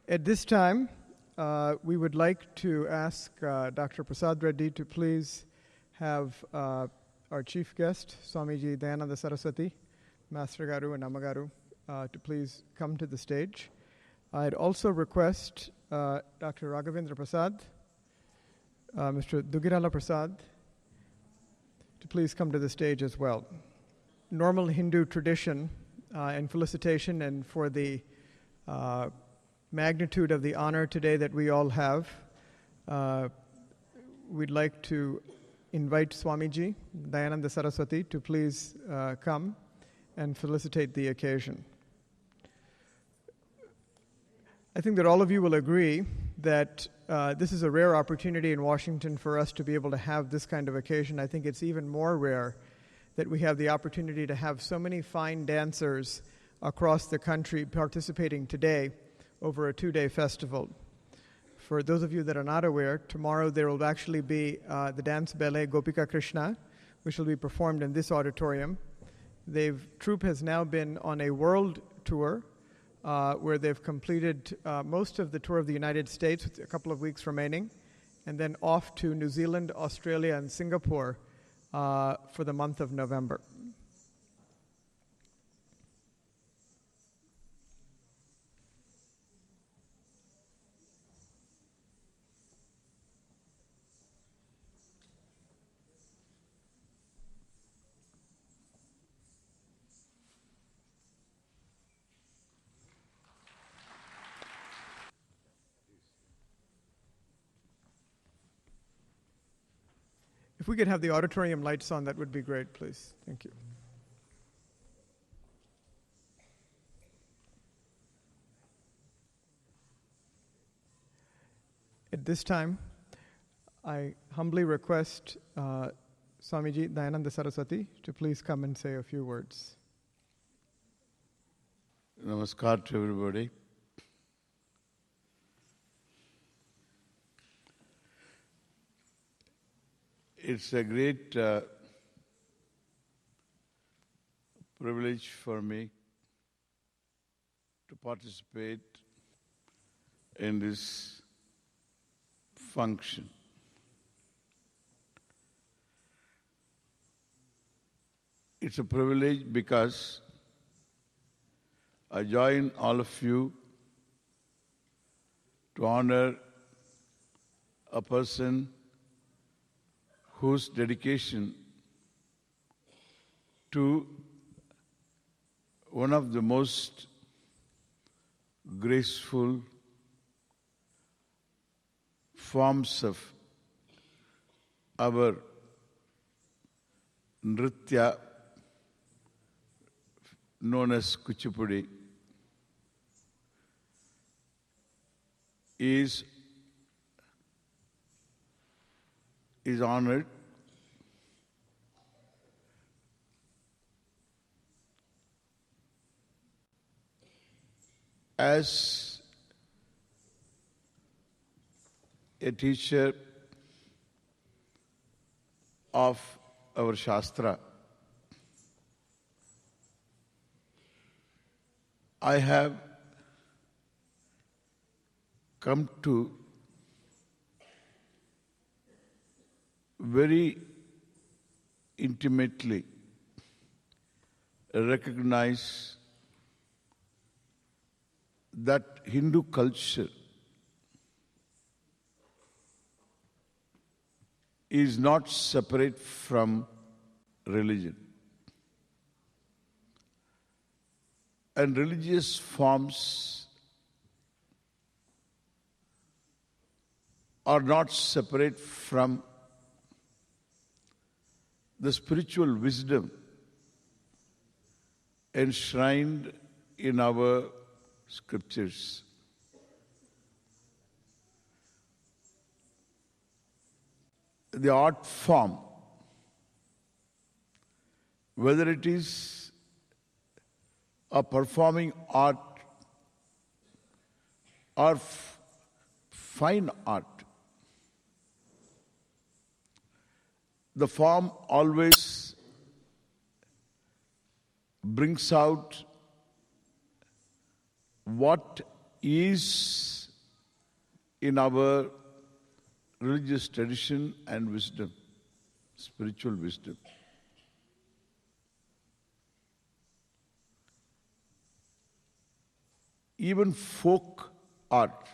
At this time, we would like to ask Dr. Prasad Reddy to please have our chief guest, Swamiji Dayananda Saraswathi, Master Garu and Amagaru, to please come to the stage. I'd also request Dr. Raghavendra Prasad, Mr. Duggirala Prasad, to please come to the stage as well. Normal Hindu tradition and felicitation, and for the magnitude of the honor today that we all have, we'd like to invite Swamiji, Dayananda Saraswathi, to please come and felicitate the occasion. I think that all of you will agree that this is a rare opportunity in Washington for us to be able to have this kind of occasion. I think it's even more rare that we have the opportunity to have so many fine dancers across the country participating today over a 2-day festival. For those of you that are not aware, tomorrow there will actually be the dance ballet Gopika Krishna, which will be performed in this auditorium. Troupe has now been on a world tour where they've completed most of the tour of the United States with a couple of weeks remaining, and then off to New Zealand, Australia, and Singapore for the month of November. If we could have the auditorium lights on, that would be great, please. Thank you. At this time, I humbly request Swamiji Dayananda Saraswathi to please come and say a few words. Namaskar to everybody. It's a great privilege for me to participate in this function. It's a privilege because I join all of you to honor a person whose dedication to one of the most graceful forms of our nritya, known as Kuchipudi, is honored. As a teacher of our Shastra, I have come to very intimately recognize that Hindu culture is not separate from religion. And religious forms are not separate from the spiritual wisdom enshrined in our scriptures. The art form, whether it is a performing art or fine art, the form always brings out what is in our religious tradition and wisdom, spiritual wisdom. Even folk art,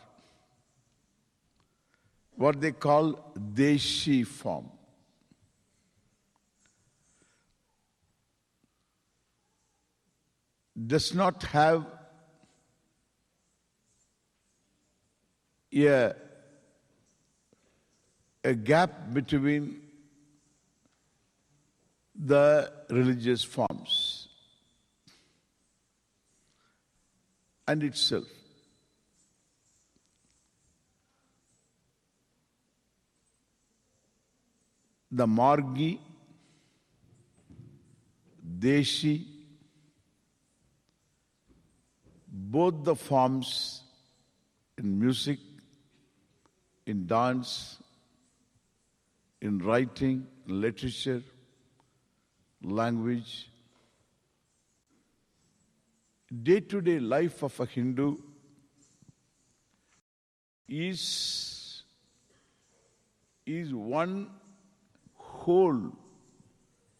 what they call Deshi form, does not have a gap between the religious forms and itself. The Margi, Deshi, both the forms in music, in dance, in writing, literature, language, day-to-day life of a Hindu is one whole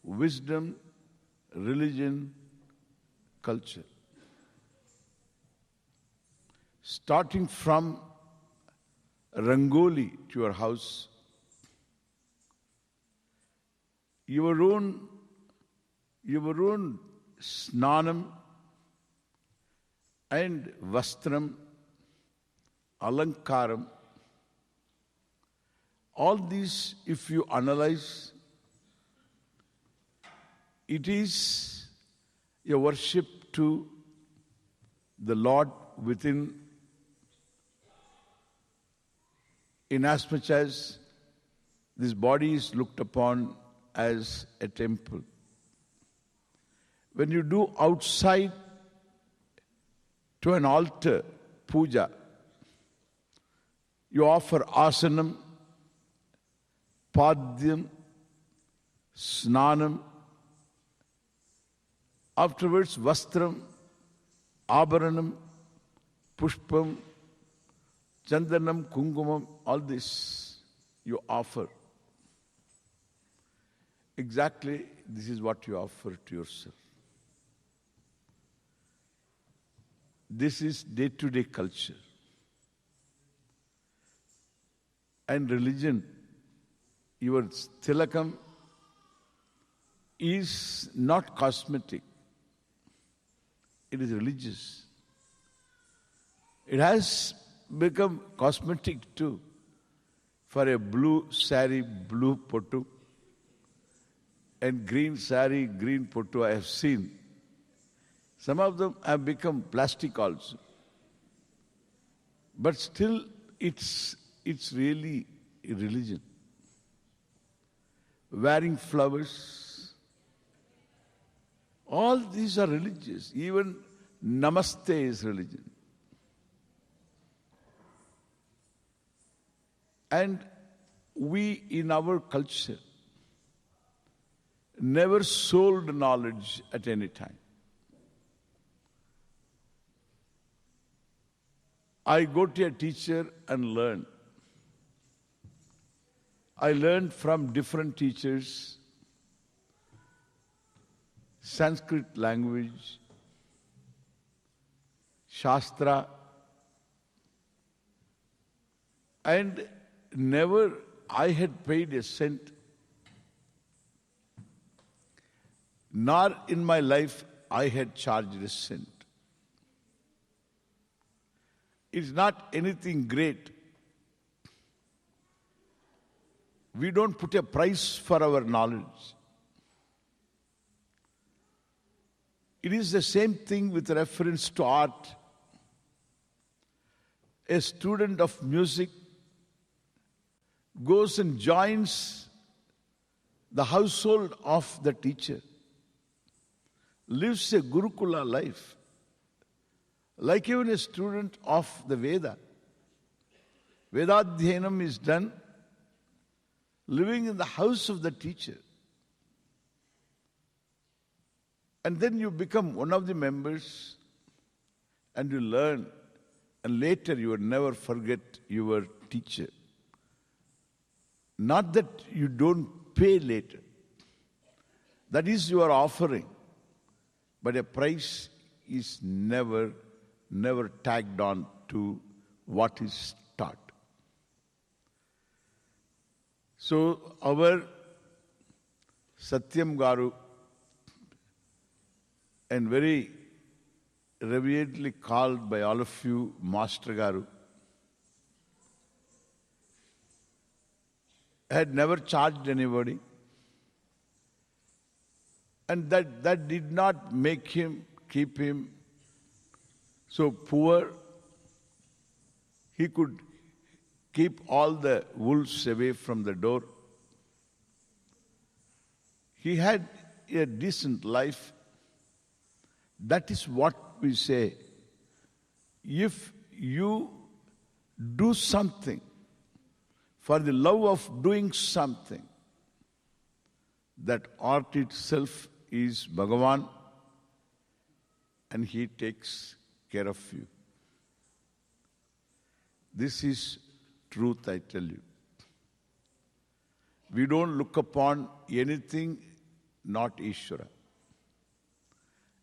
wisdom, religion, culture. Starting from Rangoli to your house, your own snanam and vastram, alankaram, all these, if you analyze, it is a worship to the Lord within, inasmuch as this body is looked upon as a temple. When you do outside to an altar, puja, you offer asanam, padyam, snanam, afterwards vastram, abharanam, pushpam, chandanam, kungumam, all this you offer. Exactly, this is what you offer to yourself. This is day-to-day culture. And religion, your tilakam is not cosmetic. It is religious. It has become cosmetic too. For a blue sari, blue pottu, and green sari, green pottu, I have seen. Some of them have become plastic also. But still, it's really a religion. Wearing flowers, all these are religious. Even namaste is religion. And we in our culture never sold knowledge at any time. I go to a teacher and learn. I learned from different teachers Sanskrit language, Shastra, and never I had paid a cent, nor in my life I had charged a cent. It's not anything great. We don't put a price for our knowledge. It is the same thing with reference to art. A student of music goes and joins the household of the teacher, lives a Gurukula life, like even a student of the Veda. Vedadhyanam is done living in the house of the teacher. And then you become one of the members and you learn, and later you will never forget your teacher. Not that you don't pay later. That is your offering. But a price is never tagged on to what is taught. So our Satyam Garu, and very reverently called by all of you Master Garu, had never charged anybody, and that did not keep him so poor. He could keep all the wolves away from the door. He had a decent life. That is what we say. If you do something for the love of doing something, that art itself is Bhagavan, and he takes care of you. This is truth, I tell you. We don't look upon anything not Ishvara.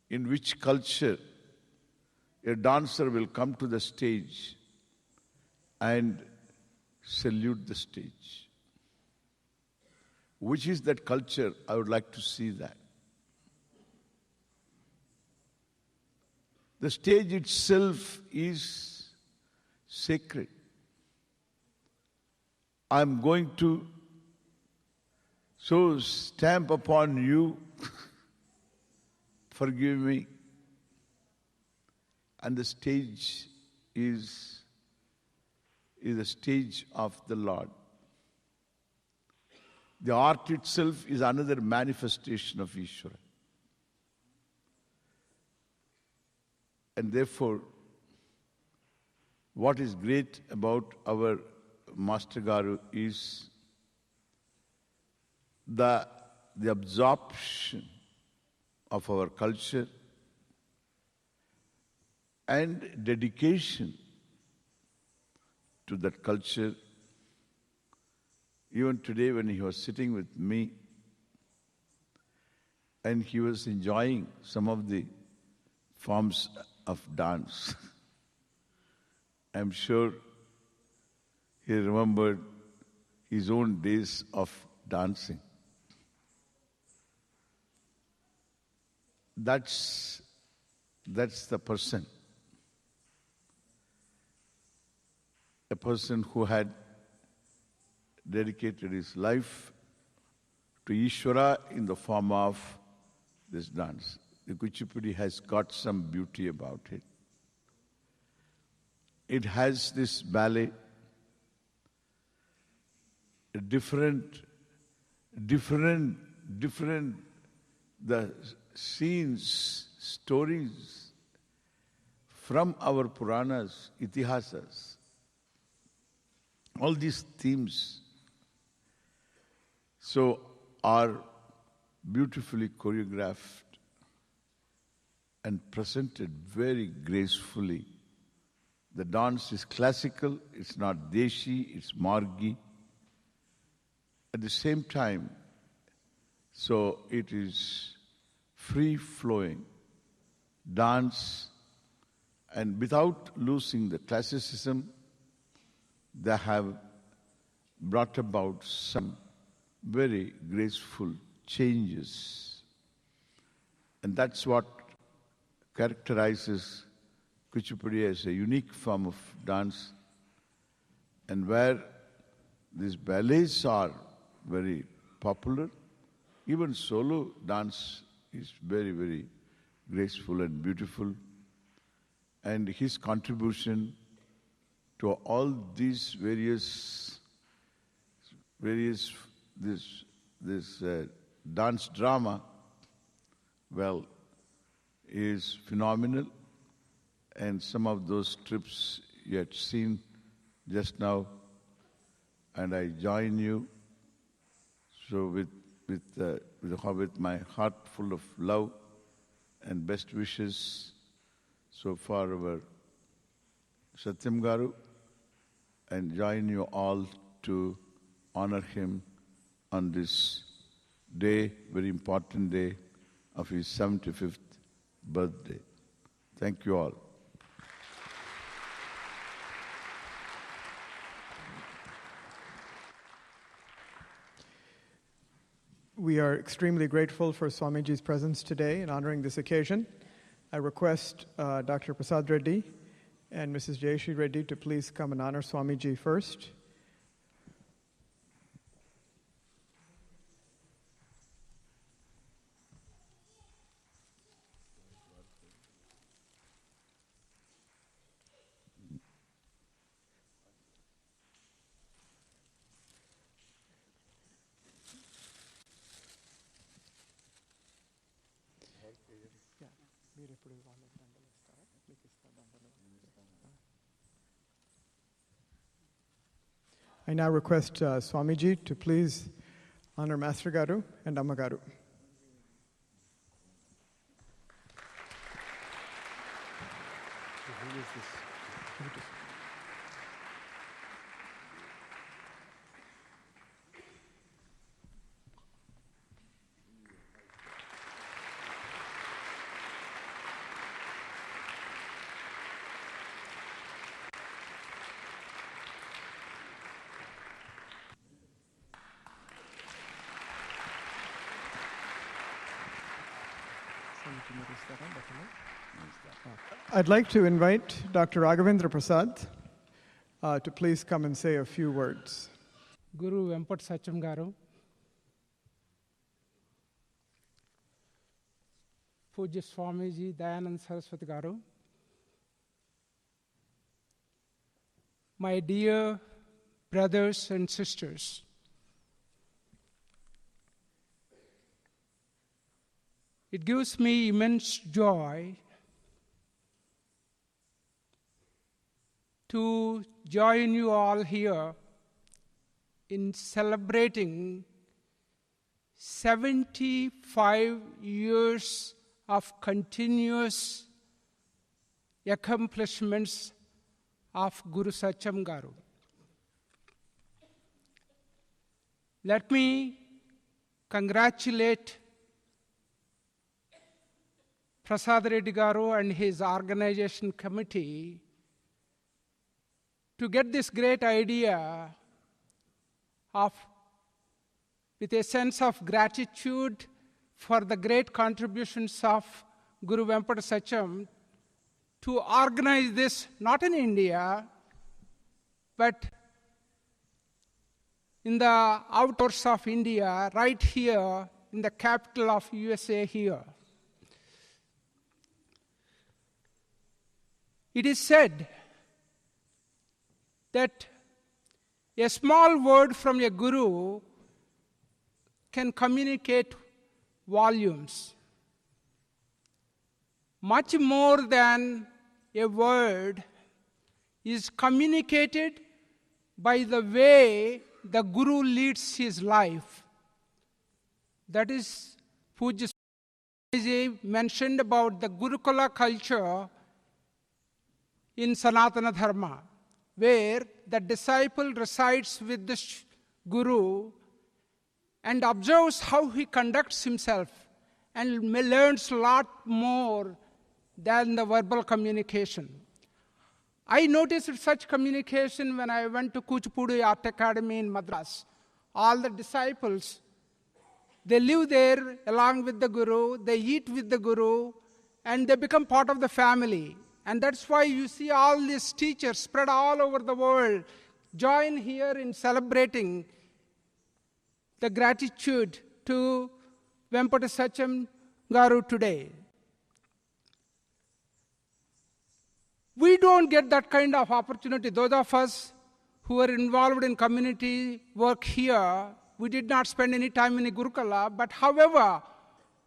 In which culture a dancer will come to the stage and salute the stage? Which is that culture? I would like to see that. The stage itself is sacred. I'm going to so stamp upon you, forgive me, and the stage is the stage of the Lord. The art itself is another manifestation of Ishvara. And therefore, what is great about our Master Garu is the absorption of our culture and dedication to that culture. Even today when he was sitting with me and he was enjoying some of the forms of dance, I'm sure he remembered his own days of dancing. That's the person. A person who had dedicated his life to Ishvara in the form of this dance. The Kuchipudi has got some beauty about it. It has this ballet, different, the scenes, stories from our Puranas, Itihasas. All these themes are beautifully choreographed and presented very gracefully. The dance is classical, it's not Deshi, it's Margi. At the same time, so it is free-flowing dance, and without losing the classicism, they have brought about some very graceful changes. And that's what characterizes Kuchipudi as a unique form of dance, and where these ballets are very popular, even solo dance is very, very graceful and beautiful. And his contribution to all these various dance drama, well, is phenomenal. And some of those trips you had seen just now, and I join you. So with my heart full of love and best wishes so far our Satyam Garu and join you all to honor him on this day, very important day of his 75th birthday. Thank you all. We are extremely grateful for Swamiji's presence today in honoring this occasion. I request Dr. Prasad Reddy and Mrs. Jayashree Reddy to please come and honor Swamiji first. I now request Swamiji to please honor Master Garu and Amma Garu. I'd like to invite Dr. Raghavendra Prasad to please come and say a few words. Guru Vempati Satyam Garu, Pujya Swamiji Dayananda Saraswathi Garu, my dear brothers and sisters, it gives me immense joy to join you all here in celebrating 75 years of continuous accomplishments of Guru Satyam Garu. Let me congratulate Prasad Reddy Garu and his organization committee to get this great idea of, with a sense of gratitude for the great contributions of Guru Vempati Satyam, to organize this not in India, but in the outdoors of India, right here in the capital of USA here. It is said that a small word from a guru can communicate volumes. Much more than a word is communicated by the way the guru leads his life. That is, Pujya Swamiji mentioned about the Gurukula culture in Sanatana Dharma, where the disciple resides with the guru and observes how he conducts himself and learns a lot more than the verbal communication. I noticed such communication when I went to Kuchipudi Art Academy in Madras. All the disciples, they live there along with the guru, they eat with the guru, and they become part of the family. And that's why you see all these teachers spread all over the world join here in celebrating the gratitude to Vempati Satyam Garu today. We don't get that kind of opportunity. Those of us who are involved in community work here, we did not spend any time in a Gurukula, but however,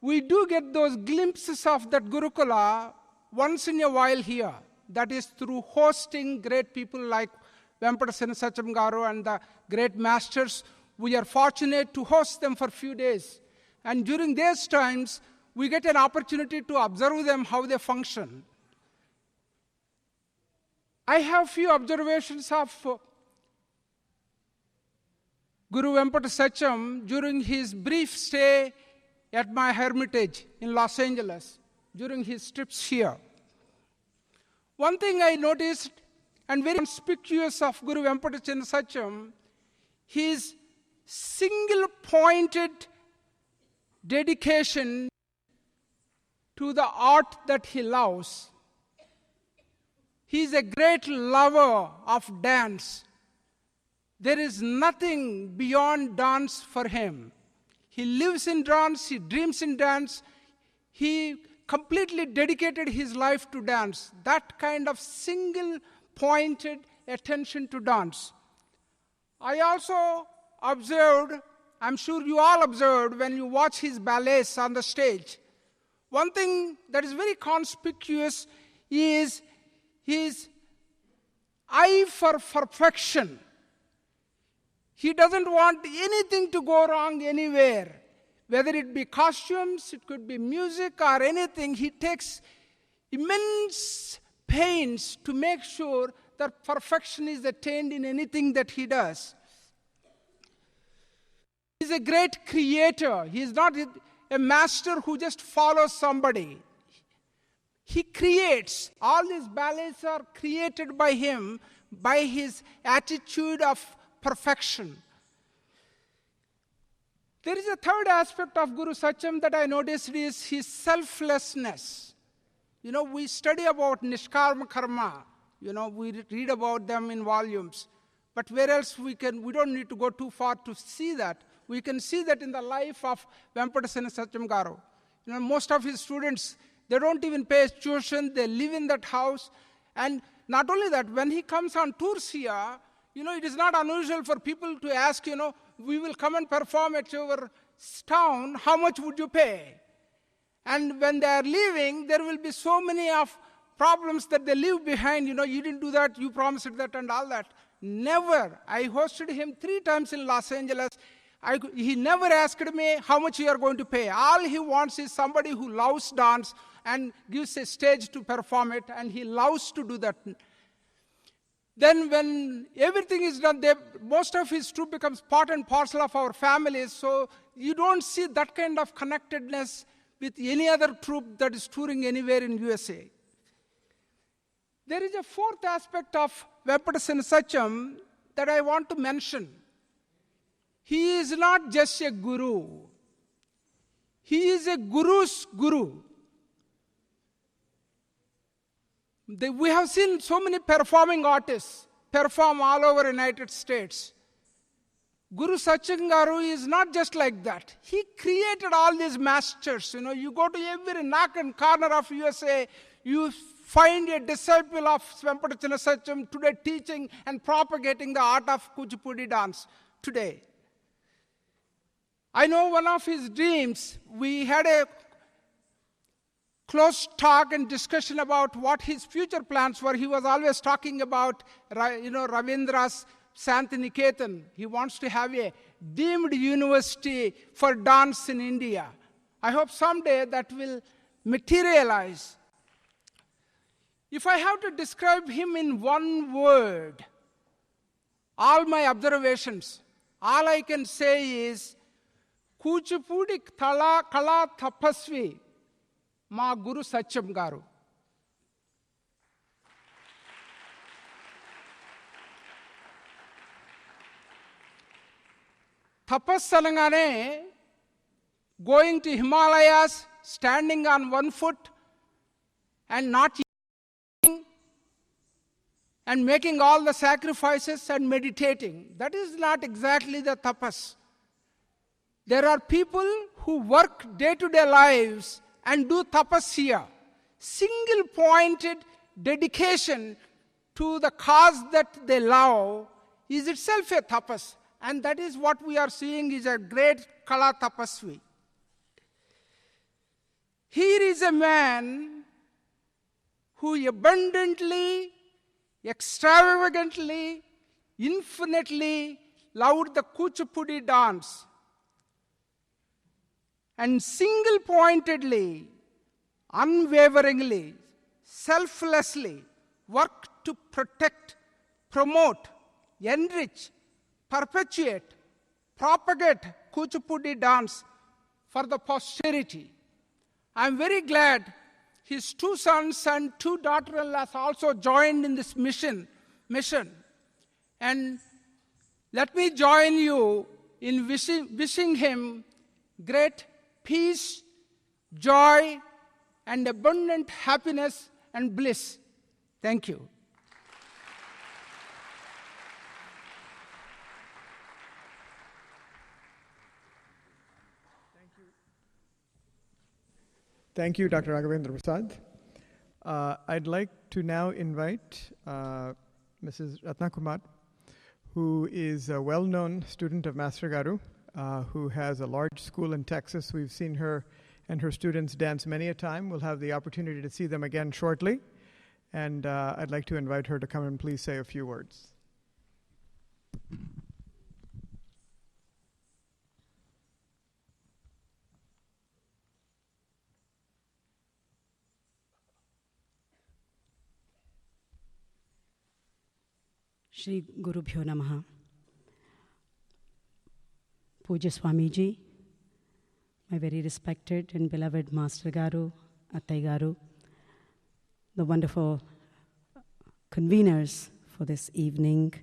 we do get those glimpses of that Gurukula once in a while here. That is through hosting great people like Vempati Satyam Garu and the great masters. We are fortunate to host them for a few days. And during these times, we get an opportunity to observe them, how they function. I have few observations of Guru Vempati Satyam during his brief stay at my hermitage in Los Angeles, during his trips here. One thing I noticed, and very conspicuous of Guru Vempati Satyam, his single-pointed dedication to the art that he loves. He is a great lover of dance. There is nothing beyond dance for him. He lives in dance, he dreams in dance. He completely dedicated his life to dance. That kind of single-pointed attention to dance. I also observed, I'm sure you all observed when you watch his ballets on the stage. One thing that is very conspicuous is his eye for perfection. He doesn't want anything to go wrong anywhere. Whether it be costumes, it could be music or anything, he takes immense pains to make sure that perfection is attained in anything that he does. He's a great creator. He is not a master who just follows somebody. He creates. All these ballets are created by him, by his attitude of perfection. There is a third aspect of Guru Satyam that I noticed is his selflessness. We study about Nishkarma Karma. We read about them in volumes. But where else we don't need to go too far to see that. We can see that in the life of Vempati Satyam Garu. Most of his students, they don't even pay tuition, they live in that house. And not only that, when he comes on tours here, it is not unusual for people to ask, we will come and perform at your town, how much would you pay? And when they are leaving, there will be so many of problems that they leave behind, you didn't do that, you promised that and all that. Never. I hosted him 3 times in Los Angeles. He never asked me how much you are going to pay. All he wants is somebody who loves dance and gives a stage to perform it, and he loves to do that. Then when everything is done, most of his troupe becomes part and parcel of our families, so you don't see that kind of connectedness with any other troupe that is touring anywhere in USA. There is a fourth aspect of Vempati Satyam that I want to mention. He is not just a guru. He is a guru's guru. We have seen so many performing artists perform all over the United States. Guru Satyam Garu is not just like that. He created all these masters. You go to every nook and corner of USA, you find a disciple of Vempati Satyam today teaching and propagating the art of Kuchipudi dance today. I know one of his dreams, we had a close talk and discussion about what his future plans were. He was always talking about, Ravindra's Santiniketan. He wants to have a deemed university for dance in India. I hope someday that will materialize. If I have to describe him in one word, all my observations, all I can say is, Kuchipudi Kala Tapasvi, Ma Guru Satyam Garu. Tapas Salangane, going to Himalayas, standing on one foot, and not eating, and making all the sacrifices and meditating. That is not exactly the tapas. There are people who work day-to-day lives and do tapas here. Single-pointed dedication to the cause that they love is itself a tapas. And that is what we are seeing is a great Kala Tapasvi. Here is a man who abundantly, extravagantly, infinitely loved the Kuchipudi dance. And single-pointedly, unwaveringly, selflessly work to protect, promote, enrich, perpetuate propagate Kuchipudi dance for the posterity. I am very glad his 2 sons and 2 daughters-in-law also joined in this mission. And let me join you in wishing him great peace, joy, and abundant happiness and bliss. Thank you. Thank you, Dr. Raghavendra Prasad. I'd like to now invite Mrs. Ratnakumar, who is a well-known student of Master Garu, who has a large school in Texas. We've seen her and her students dance many a time. We'll have the opportunity to see them again shortly. And I'd like to invite her to come and please say a few words. Shri Gurubhyo Namaha. Pujya Swami Ji, my very respected and beloved Master Garu, Attai Garu, the wonderful conveners for this evening,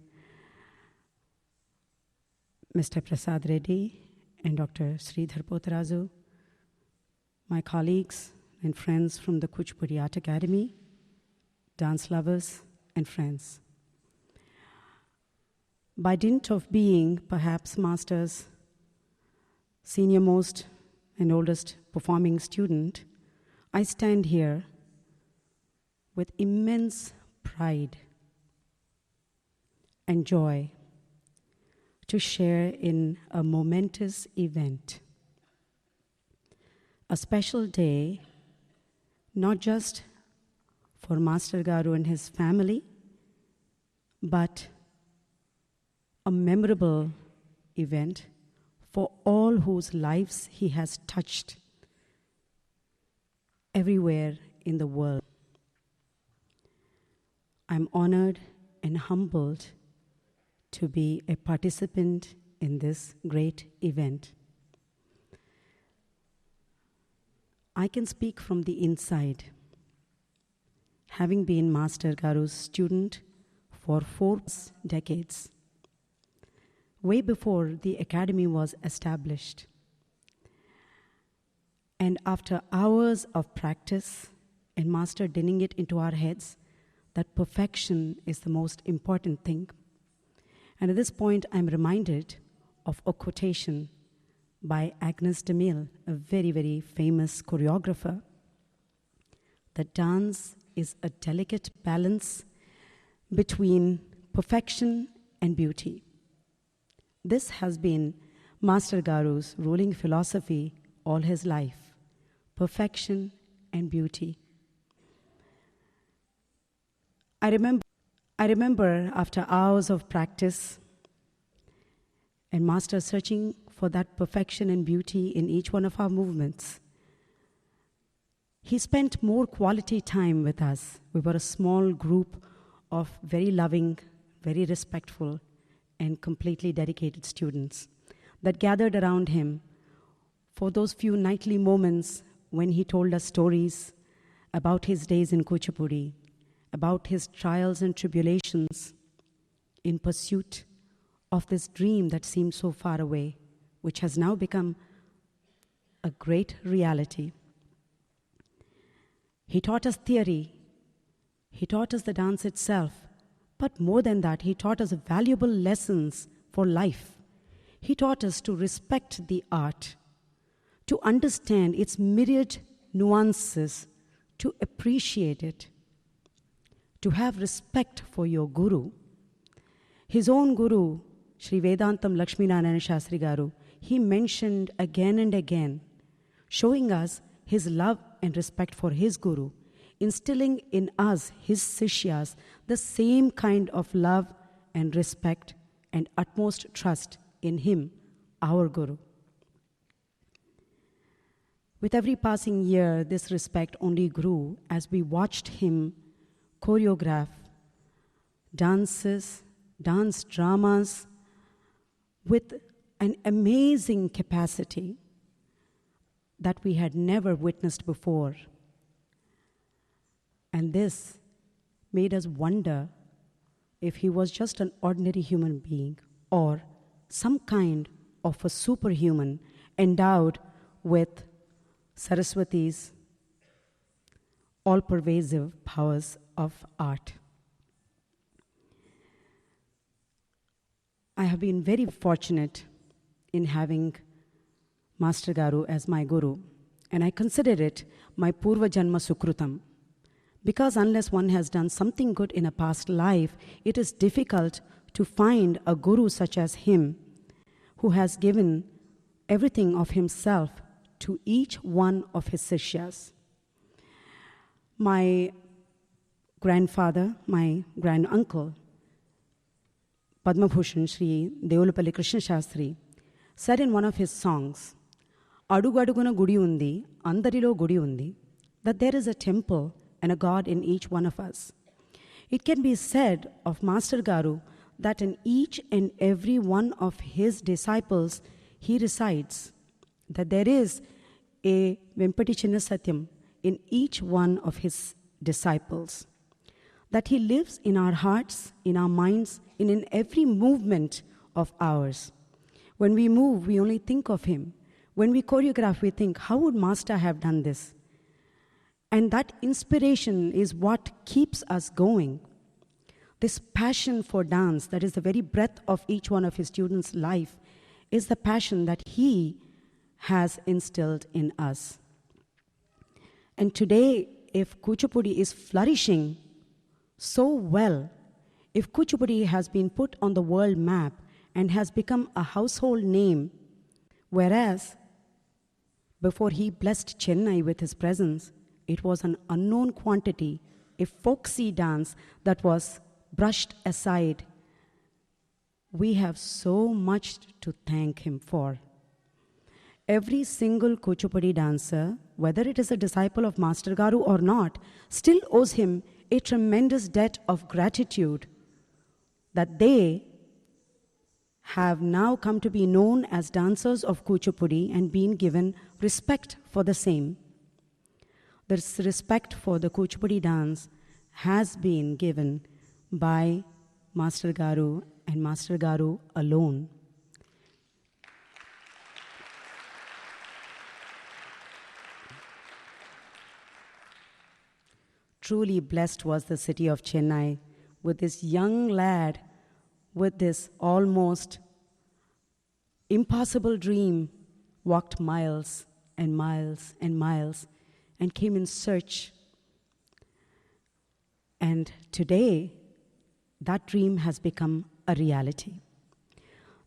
Mr. Prasad Reddy and Dr. Sridhar Potarazu, my colleagues and friends from the Kuchipudi Art Academy, dance lovers and friends. By dint of being perhaps Master's senior most and oldest performing student, I stand here with immense pride and joy to share in a momentous event, a special day, not just for Master Garu and his family, but a memorable event for all whose lives he has touched everywhere in the world. I'm honored and humbled to be a participant in this great event. I can speak from the inside, having been Master Garu's student for 4 decades, way before the academy was established. And after hours of practice and Master dinning it into our heads that perfection is the most important thing. And at this point, I'm reminded of a quotation by Agnes de Mille, a very, very famous choreographer, that dance is a delicate balance between perfection and beauty. This has been Master Garu's ruling philosophy all his life, perfection and beauty. I remember after hours of practice and Master searching for that perfection and beauty in each one of our movements, he spent more quality time with us. We were a small group of very loving, very respectful, and completely dedicated students that gathered around him for those few nightly moments when he told us stories about his days in Kuchipudi, about his trials and tribulations in pursuit of this dream that seemed so far away, which has now become a great reality. He taught us theory. He taught us the dance itself. But more than that, he taught us valuable lessons for life. He taught us to respect the art, to understand its myriad nuances, to appreciate it, to have respect for your guru. His own guru, Shri Vedantam Lakshminarayana Shastri Garu, he mentioned again and again, showing us his love and respect for his guru, instilling in us, his Sishyas, the same kind of love and respect and utmost trust in him, our Guru. With every passing year, this respect only grew as we watched him choreograph dances, dance dramas with an amazing capacity that we had never witnessed before. And this made us wonder if he was just an ordinary human being or some kind of a superhuman endowed with Saraswati's all-pervasive powers of art. I have been very fortunate in having Master Garu as my guru, and I consider it my Purva Janma Sukrutam. Because unless one has done something good in a past life, it is difficult to find a guru such as him, who has given everything of himself to each one of his sishyas. My grandfather, my granduncle, Padma Bhushan Shri Devolapalli Krishna Shastri, said in one of his songs, Adugu aduguna gudi undi, andarilo gudi undi, that there is a temple and a God in each one of us. It can be said of Master Garu that in each and every one of his disciples he resides, that there is a Vempati Chinna Satyam in each one of his disciples, that he lives in our hearts, in our minds, and in every movement of ours. When we move, we only think of him. When we choreograph, we think, how would Master have done this? And that inspiration is what keeps us going. This passion for dance, that is the very breath of each one of his students' life, is the passion that he has instilled in us. And today, if Kuchipudi is flourishing so well, if Kuchipudi has been put on the world map and has become a household name, whereas before he blessed Chennai with his presence, it was an unknown quantity, a folksy dance that was brushed aside. We have so much to thank him for. Every single Kuchipudi dancer, whether it is a disciple of Master Garu or not, still owes him a tremendous debt of gratitude that they have now come to be known as dancers of Kuchipudi and been given respect for the same. This respect for the Kuchipudi dance has been given by Master Garu and Master Garu alone. Truly blessed was the city of Chennai with this young lad with this almost impossible dream, walked miles and miles and miles and came in search. And today, that dream has become a reality.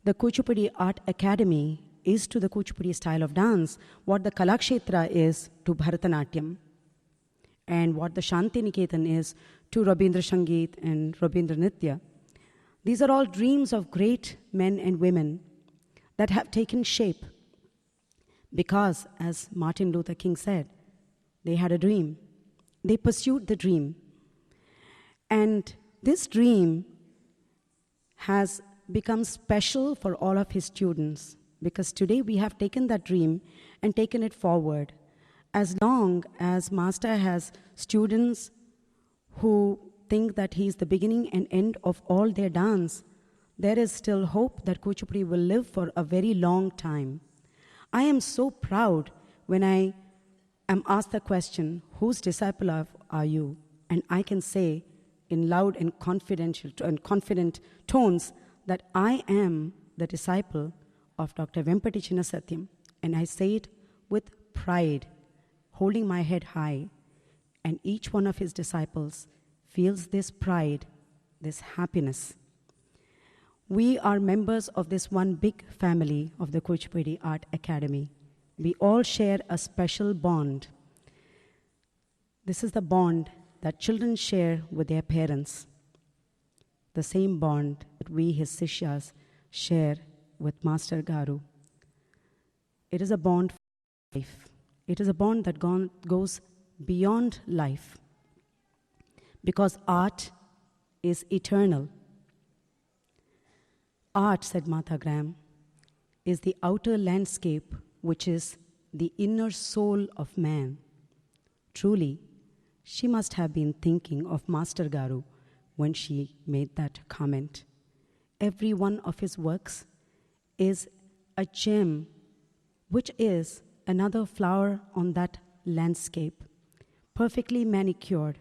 The Kuchipudi Art Academy is to the Kuchipudi style of dance what the Kalakshetra is to Bharatanatyam, and what the Shanti Niketan is to Rabindra Sangeet and Rabindra Nitya. These are all dreams of great men and women that have taken shape because, as Martin Luther King said, they had a dream. They pursued the dream. And this dream has become special for all of his students because today we have taken that dream and taken it forward. As long as Master has students who think that he is the beginning and end of all their dance, there is still hope that Kuchipudi will live for a very long time. I am so proud when I am asked the question, whose disciple are you? And I can say in loud and confident tones that I am the disciple of Dr. Vempati Chinna Satyam. And I say it with pride, holding my head high, and each one of his disciples feels this pride, this happiness. We are members of this one big family of the Kuchipudi Art Academy. We all share a special bond. This is the bond that children share with their parents, the same bond that we, his sishyas, share with Master Garu. It is a bond for life. It is a bond that goes beyond life because art is eternal. Art, said Mata Graham, is the outer landscape, which is the inner soul of man. Truly, she must have been thinking of Master Garu when she made that comment. Every one of his works is a gem, which is another flower on that landscape, perfectly manicured,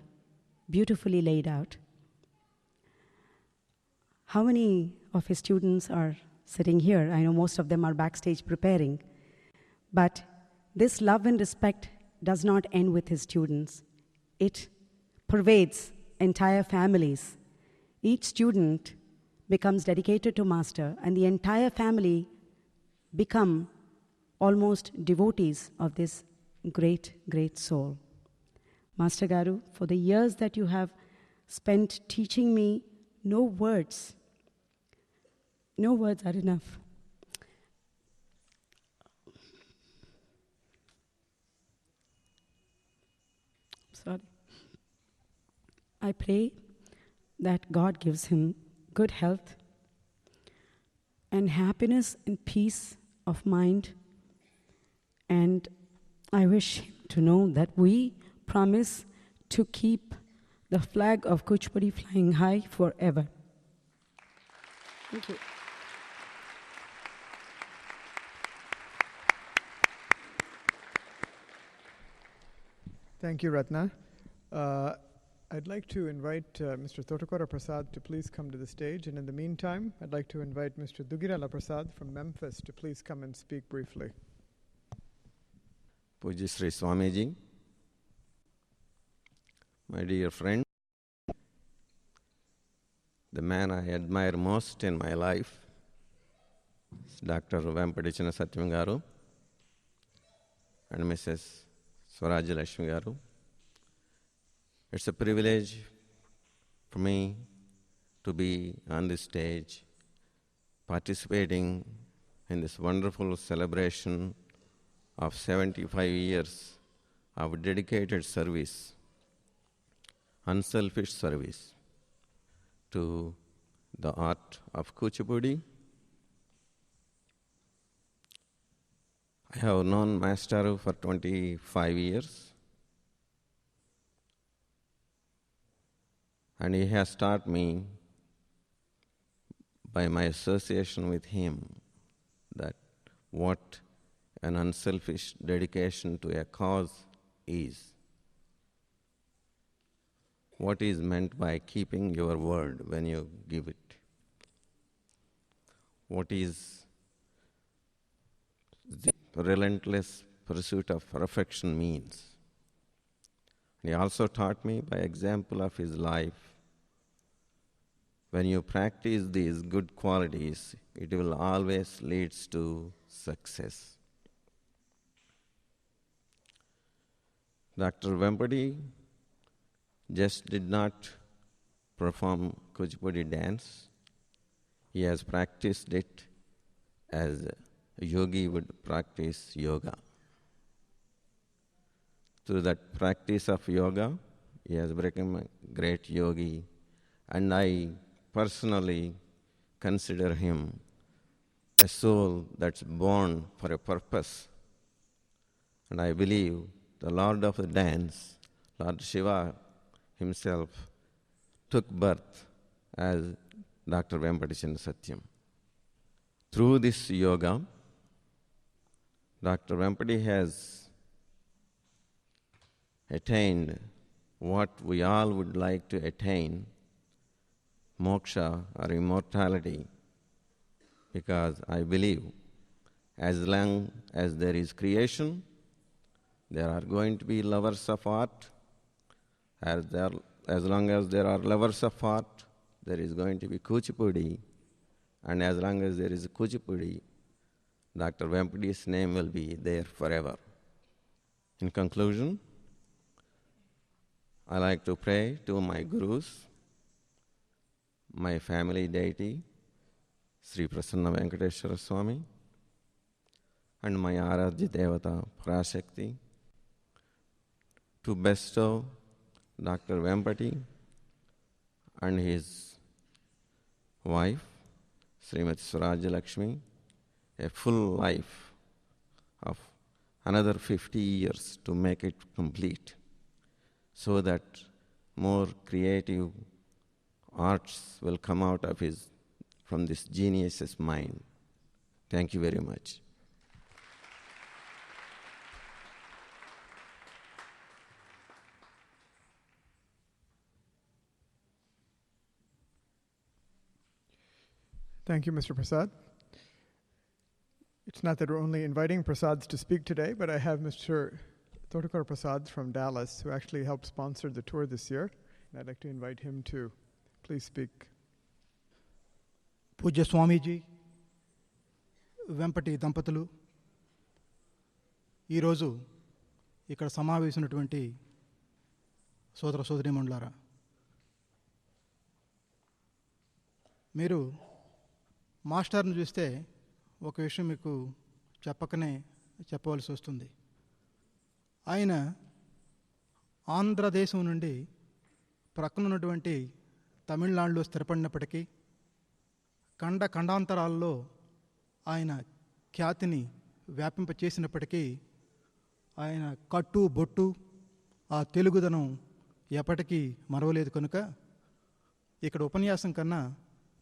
beautifully laid out. How many of his students are sitting here? I know most of them are backstage preparing. But this love and respect does not end with his students. It pervades entire families. Each student becomes dedicated to Master, and the entire family become almost devotees of this great, great soul. Master Garu, for the years that you have spent teaching me, no words are enough. Sorry. I pray that God gives him good health and happiness and peace of mind. And I wish him to know that we promise to keep the flag of Kuchipudi flying high forever. Thank you. Thank you, Ratna. I'd like to invite Mr. Thotakura Prasad to please come to the stage. And in the meantime, I'd like to invite Mr. Duggirala Prasad from Memphis to please come and speak briefly. Pujyasri Swamiji, my dear friend, the man I admire most in my life is Dr. Vempati Satyam Garu and Mrs. Swarajya Lakshmi Garu. It's a privilege for me to be on this stage, participating in this wonderful celebration of 75 years of dedicated service, unselfish service to the art of Kuchipudi. I have known Master for 25 years. And he has taught me by my association with him that what an unselfish dedication to a cause is. What is meant by keeping your word when you give it. What is the relentless pursuit of perfection means. He also taught me by example of his life. When you practice these good qualities, it will always lead to success. Dr. Vempati just did not perform Kuchipudi dance. He has practiced it as a yogi would practice yoga. Through that practice of yoga, he has become a great yogi, and I personally consider him a soul that's born for a purpose. And I believe the Lord of the dance, Lord Shiva himself, took birth as Dr. Vempati Satyam. Through this yoga, Dr. Vempati has attained what we all would like to attain, moksha or immortality, because I believe as long as there is creation, there are going to be lovers of art. As long as there are lovers of art, there is going to be Kuchipudi, and as long as there is Kuchipudi, Dr. Vempati's name will be there forever. In conclusion, I like to pray to my gurus, my family deity, Sri Prasanna Venkateshwara Swami, and my Aradhya Devata Parashakti, to bestow Dr. Vempati and his wife, Srimati Swarajya Lakshmi, a full life of another 50 years to make it complete, so that more creative arts will come out of from this genius's mind. Thank you very much. Thank you, Mr. Prasad. It's not that we're only inviting Prasads to speak today, but I have Mr. Thotakura Prasad from Dallas, who actually helped sponsor the tour this year. And I'd like to invite him to please speak. పూజ్య స్వామీజీ, వెంపటి దంపతులు, ఈరోజు ఇక్కడ సమావేశమైనటువంటి సోదర సోదరీమణులారా, మీరు మాస్టర్ని చూస్తే ఒక విషయం మీకు చెప్పకనే చెప్పవలసి వస్తుంది. ఆయన ఆంధ్రదేశం నుండి ప్రక్కన ఉన్నటువంటి తమిళనాడులో స్థిరపడినప్పటికీ ఖండాంతరాల్లో ఆయన ఖ్యాతిని వ్యాపింపచేసినప్పటికీ ఆయన కట్టు బొట్టు ఆ తెలుగుదనం ఎప్పటికీ మరవలేదు. కనుక ఇక్కడ ఉపన్యాసం కన్నా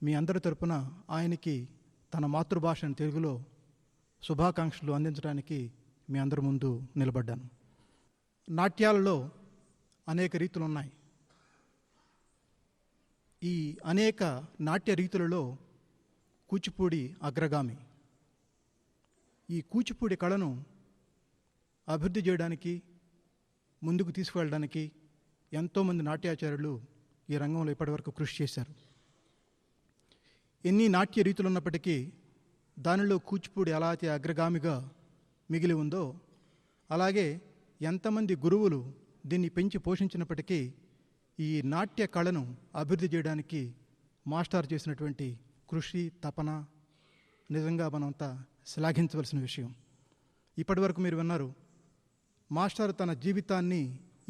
మీ అందరి తరపున ఆయనకి తన మాతృభాషను తెలుగులో శుభాకాంక్షలు అందించడానికి మీ అందరి ముందు నిలబడ్డాను. నాట్యాలలో అనేక రీతులు ఉన్నాయి. ఈ అనేక నాట్య రీతులలో కూచిపూడి అగ్రగామి. ఈ కూచిపూడి కళను అభివృద్ధి చేయడానికి, ముందుకు తీసుకువెళ్ళడానికి ఎంతోమంది నాట్యాచార్యులు ఈ రంగంలో ఇప్పటివరకు కృషి చేశారు. ఎన్ని నాట్య రీతులు ఉన్నప్పటికీ దానిలో కూచిపూడి ఎలా అయితే అగ్రగామిగా మిగిలి ఉందో, అలాగే ఎంతమంది గురువులు దీన్ని పెంచి పోషించినప్పటికీ ఈ నాట్య కళను అభివృద్ధి చేయడానికి మాస్టర్ చేసినటువంటి కృషి, తపన నిజంగా మనంతా శ్లాఘించవలసిన విషయం. ఇప్పటివరకు మీరు విన్నారు, మాస్టర్ తన జీవితాన్ని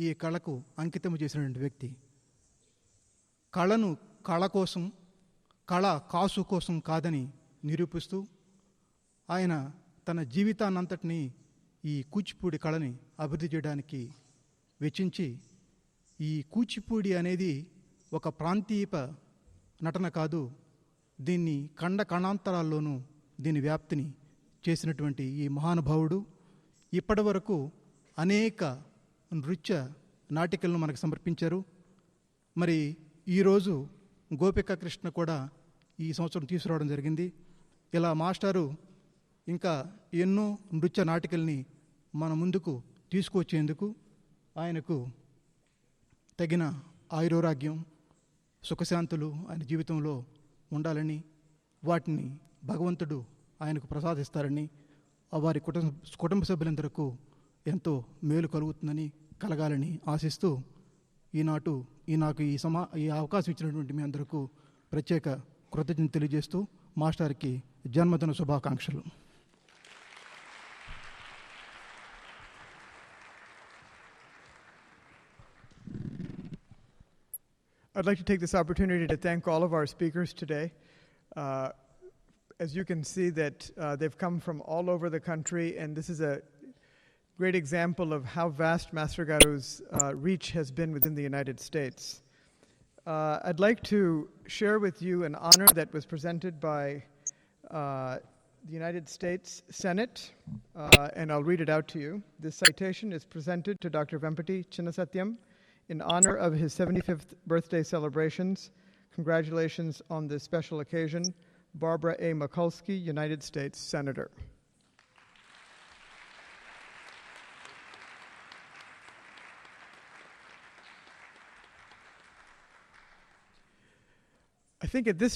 ఈ కళకు అంకితం చేసినటువంటి వ్యక్తి. కళను కళ కోసం, కళ కాసు కోసం కాదని నిరూపిస్తూ ఆయన తన జీవితాన్నంతటినీ ఈ కూచిపూడి కళని అభివృద్ధి చేయడానికి వెచ్చించి, ఈ కూచిపూడి అనేది ఒక ప్రాంతీయ నటన కాదు, దీన్ని ఖండాంతరాల్లోనూ దీని వ్యాప్తిని చేసినటువంటి ఈ మహానుభావుడు ఇప్పటి వరకు అనేక నృత్య నాటికలను మనకు సమర్పించారు. మరి ఈరోజు గోపిక కృష్ణ కూడా ఈ సంవత్సరం తీసుకురావడం జరిగింది. ఇలా మాస్టారు ఇంకా ఎన్నో నృత్య నాటికల్ని మన ముందుకు తీసుకొచ్చేందుకు ఆయనకు తగిన ఆయురారోగ్యం, సుఖశాంతులు ఆయన జీవితంలో ఉండాలని, వాటిని భగవంతుడు ఆయనకు ప్రసాదిస్తారని, వారి కుటుంబ సభ్యులందరికీ ఎంతో మేలు కలుగుతుందని, కలగాలని ఆశిస్తూ నాకు ఈ అవకాశం ఇచ్చినటువంటి మీ అందరికీ ప్రత్యేక కృతజ్ఞత తెలియజేస్తూ మాస్టర్కి జన్మదిన శుభాకాంక్షలు. I'd like to take this opportunity to thank all of our speakers today. As you can see that they've come from all over the country, and this is a great example of how vast Master Garu's reach has been within the United States. I'd like to share with you an honor that was presented by the United States Senate, and I'll read it out to you. This citation is presented to Dr. Vempati Chinna Satyam in honor of his 75th birthday celebrations. Congratulations on this special occasion. Barbara A. Mikulski, United States Senator. I think at this